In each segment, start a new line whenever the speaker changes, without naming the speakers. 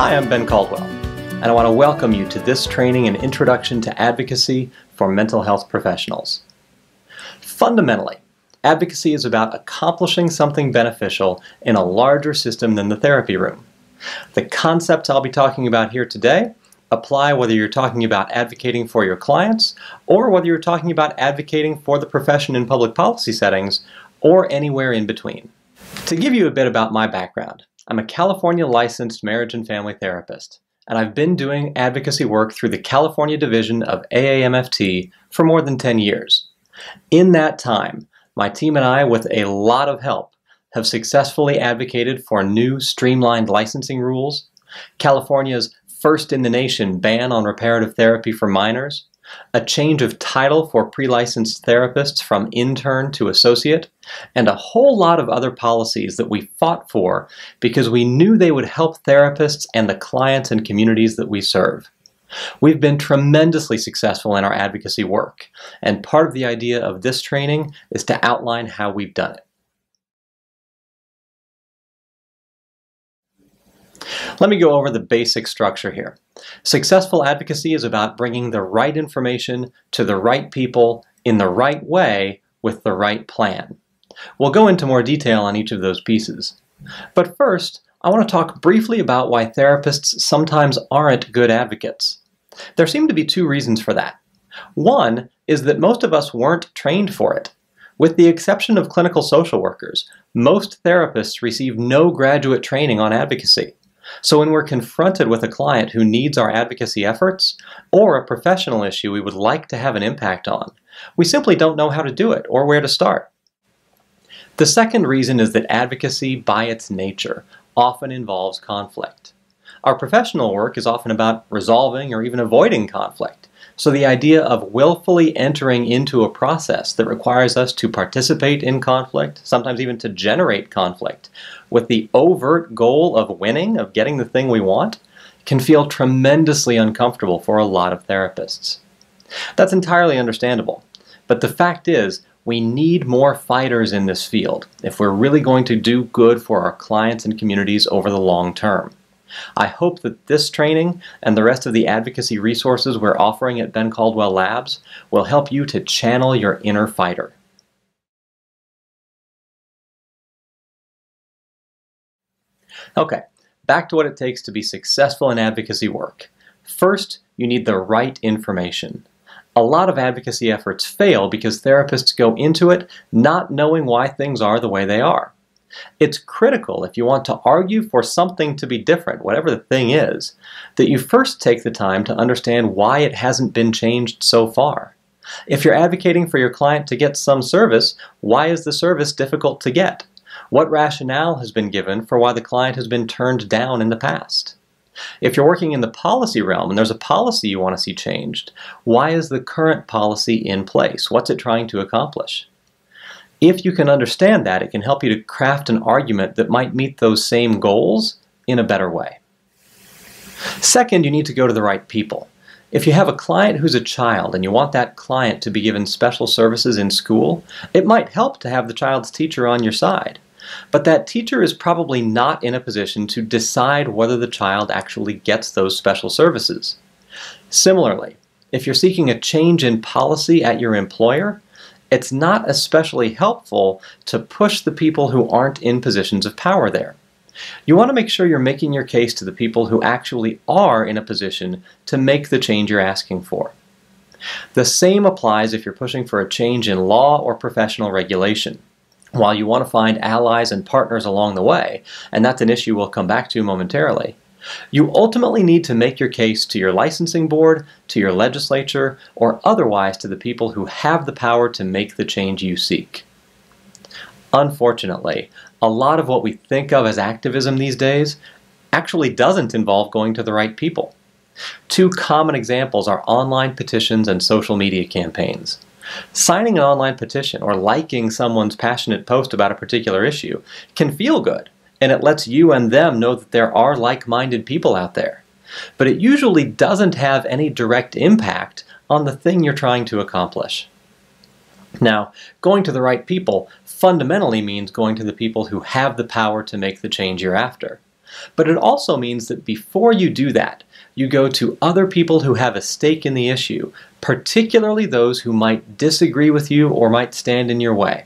Hi, I'm Ben Caldwell, and I want to welcome you to this training and introduction to advocacy for mental health professionals. Fundamentally, advocacy is about accomplishing something beneficial in a larger system than the therapy room. The concepts I'll be talking about here today apply whether you're talking about advocating for your clients or whether you're talking about advocating for the profession in public policy settings or anywhere in between. To give you a bit about my background, I'm a California licensed marriage and family therapist, and I've been doing advocacy work through the California division of AAMFT for more than 10 years. In that time, my team and I, with a lot of help, have successfully advocated for new streamlined licensing rules, California's first in the nation ban on reparative therapy for minors, a change of title for pre-licensed therapists from intern to associate, and a whole lot of other policies that we fought for because we knew they would help therapists and the clients and communities that we serve. We've been tremendously successful in our advocacy work, and part of the idea of this training is to outline how we've done it. Let me go over the basic structure here. Successful advocacy is about bringing the right information to the right people in the right way with the right plan. We'll go into more detail on each of those pieces. But first, I want to talk briefly about why therapists sometimes aren't good advocates. There seem to be two reasons for that. One is that most of us weren't trained for it. With the exception of clinical social workers, most therapists receive no graduate training on advocacy. So when we're confronted with a client who needs our advocacy efforts, or a professional issue we would like to have an impact on, we simply don't know how to do it or where to start. The second reason is that advocacy, by its nature, often involves conflict. Our professional work is often about resolving or even avoiding conflict. So the idea of willfully entering into a process that requires us to participate in conflict, sometimes even to generate conflict, with the overt goal of winning, of getting the thing we want, can feel tremendously uncomfortable for a lot of therapists. That's entirely understandable, but the fact is, we need more fighters in this field if we're really going to do good for our clients and communities over the long term. I hope that this training and the rest of the advocacy resources we're offering at Ben Caldwell Labs will help you to channel your inner fighter. Okay, back to what it takes to be successful in advocacy work. First, you need the right information. A lot of advocacy efforts fail because therapists go into it not knowing why things are the way they are. It's critical, if you want to argue for something to be different, whatever the thing is, that you first take the time to understand why it hasn't been changed so far. If you're advocating for your client to get some service, why is the service difficult to get? What rationale has been given for why the client has been turned down in the past? If you're working in the policy realm and there's a policy you want to see changed, why is the current policy in place? What's it trying to accomplish? If you can understand that, it can help you to craft an argument that might meet those same goals in a better way. Second, you need to go to the right people. If you have a client who's a child and you want that client to be given special services in school, it might help to have the child's teacher on your side. But that teacher is probably not in a position to decide whether the child actually gets those special services. Similarly, if you're seeking a change in policy at your employer, it's not especially helpful to push the people who aren't in positions of power there. You want to make sure you're making your case to the people who actually are in a position to make the change you're asking for. The same applies if you're pushing for a change in law or professional regulation. While you want to find allies and partners along the way, and that's an issue we'll come back to momentarily, you ultimately need to make your case to your licensing board, to your legislature, or otherwise to the people who have the power to make the change you seek. Unfortunately, a lot of what we think of as activism these days actually doesn't involve going to the right people. Two common examples are online petitions and social media campaigns. Signing an online petition or liking someone's passionate post about a particular issue can feel good, and it lets you and them know that there are like-minded people out there. But it usually doesn't have any direct impact on the thing you're trying to accomplish. Now, going to the right people fundamentally means going to the people who have the power to make the change you're after. But it also means that before you do that, you go to other people who have a stake in the issue, particularly those who might disagree with you or might stand in your way.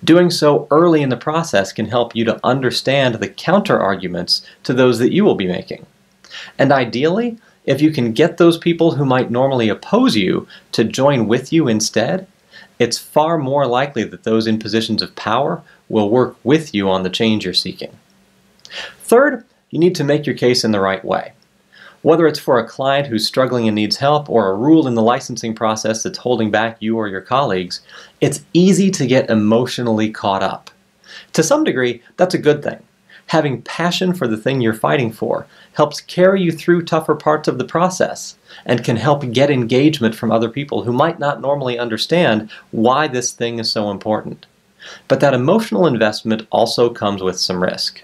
Doing so early in the process can help you to understand the counter-arguments to those that you will be making. And ideally, if you can get those people who might normally oppose you to join with you instead, it's far more likely that those in positions of power will work with you on the change you're seeking. Third, you need to make your case in the right way. Whether it's for a client who's struggling and needs help, or a rule in the licensing process that's holding back you or your colleagues, it's easy to get emotionally caught up. To some degree, that's a good thing. Having passion for the thing you're fighting for helps carry you through tougher parts of the process and can help get engagement from other people who might not normally understand why this thing is so important. But that emotional investment also comes with some risk.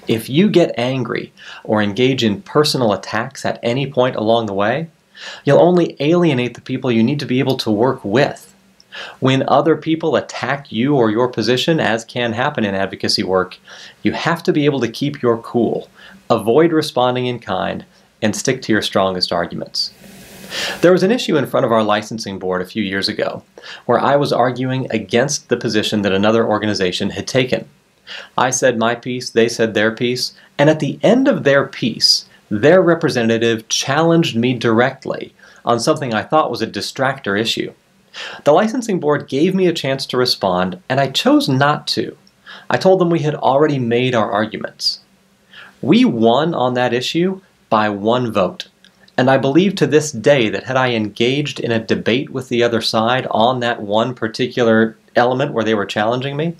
If you get angry or engage in personal attacks at any point along the way, you'll only alienate the people you need to be able to work with. When other people attack you or your position, as can happen in advocacy work, you have to be able to keep your cool, avoid responding in kind, and stick to your strongest arguments. There was an issue in front of our licensing board a few years ago where I was arguing against the position that another organization had taken. I said my piece, they said their piece, and at the end of their piece, their representative challenged me directly on something I thought was a distractor issue. The licensing board gave me a chance to respond, and I chose not to. I told them we had already made our arguments. We won on that issue by 1 vote, and I believe to this day that had I engaged in a debate with the other side on that one particular element where they were challenging me,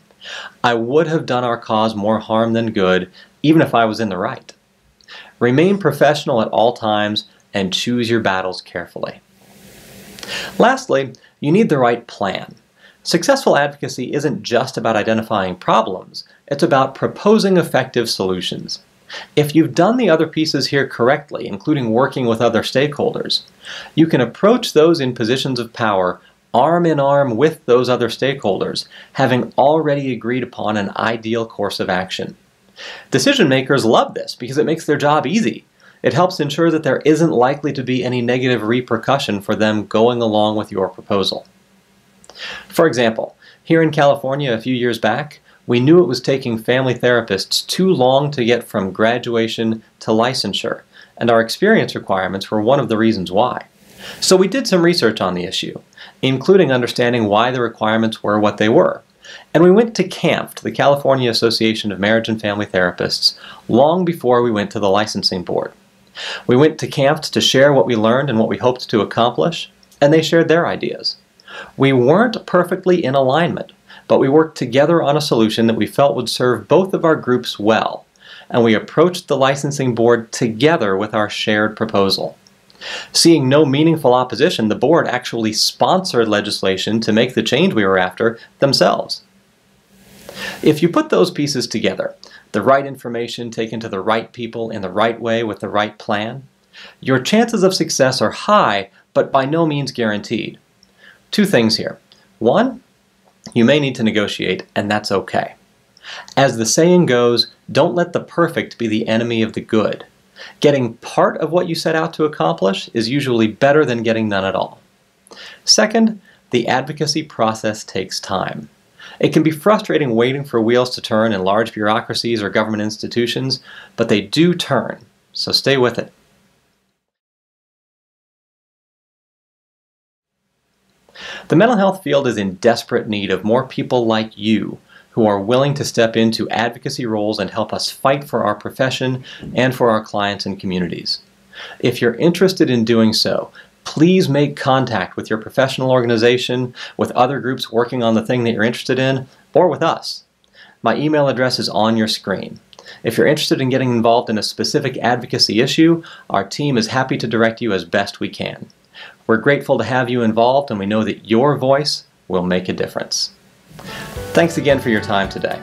I would have done our cause more harm than good, even if I was in the right. Remain professional at all times and choose your battles carefully. Lastly, you need the right plan. Successful advocacy isn't just about identifying problems, it's about proposing effective solutions. If you've done the other pieces here correctly, including working with other stakeholders, you can approach those in positions of power arm in arm with those other stakeholders, having already agreed upon an ideal course of action. Decision makers love this because it makes their job easy. It helps ensure that there isn't likely to be any negative repercussion for them going along with your proposal. For example, here in California a few years back, we knew it was taking family therapists too long to get from graduation to licensure, and our experience requirements were one of the reasons why. So we did some research on the issue, including understanding why the requirements were what they were. And we went to CAMFT, the California Association of Marriage and Family Therapists, long before we went to the licensing board. We went to CAMFT to share what we learned and what we hoped to accomplish, and they shared their ideas. We weren't perfectly in alignment, but we worked together on a solution that we felt would serve both of our groups well, and we approached the licensing board together with our shared proposal. Seeing no meaningful opposition, the board actually sponsored legislation to make the change we were after themselves. If you put those pieces together, the right information taken to the right people in the right way with the right plan, your chances of success are high, but by no means guaranteed. 2 things here. 1, you may need to negotiate, and that's okay. As the saying goes, don't let the perfect be the enemy of the good. Getting part of what you set out to accomplish is usually better than getting none at all. Second, the advocacy process takes time. It can be frustrating waiting for wheels to turn in large bureaucracies or government institutions, but they do turn, so stay with it. The mental health field is in desperate need of more people like you who are willing to step into advocacy roles and help us fight for our profession and for our clients and communities. If you're interested in doing so, please make contact with your professional organization, with other groups working on the thing that you're interested in, or with us. My email address is on your screen. If you're interested in getting involved in a specific advocacy issue, our team is happy to direct you as best we can. We're grateful to have you involved, and we know that your voice will make a difference. Thanks again for your time today.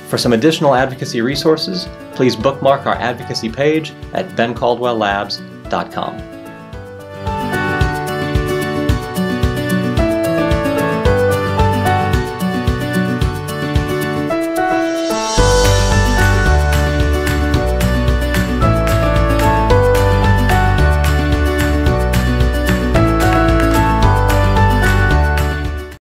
For some additional advocacy resources, please bookmark our advocacy page at bencaldwelllabs.com.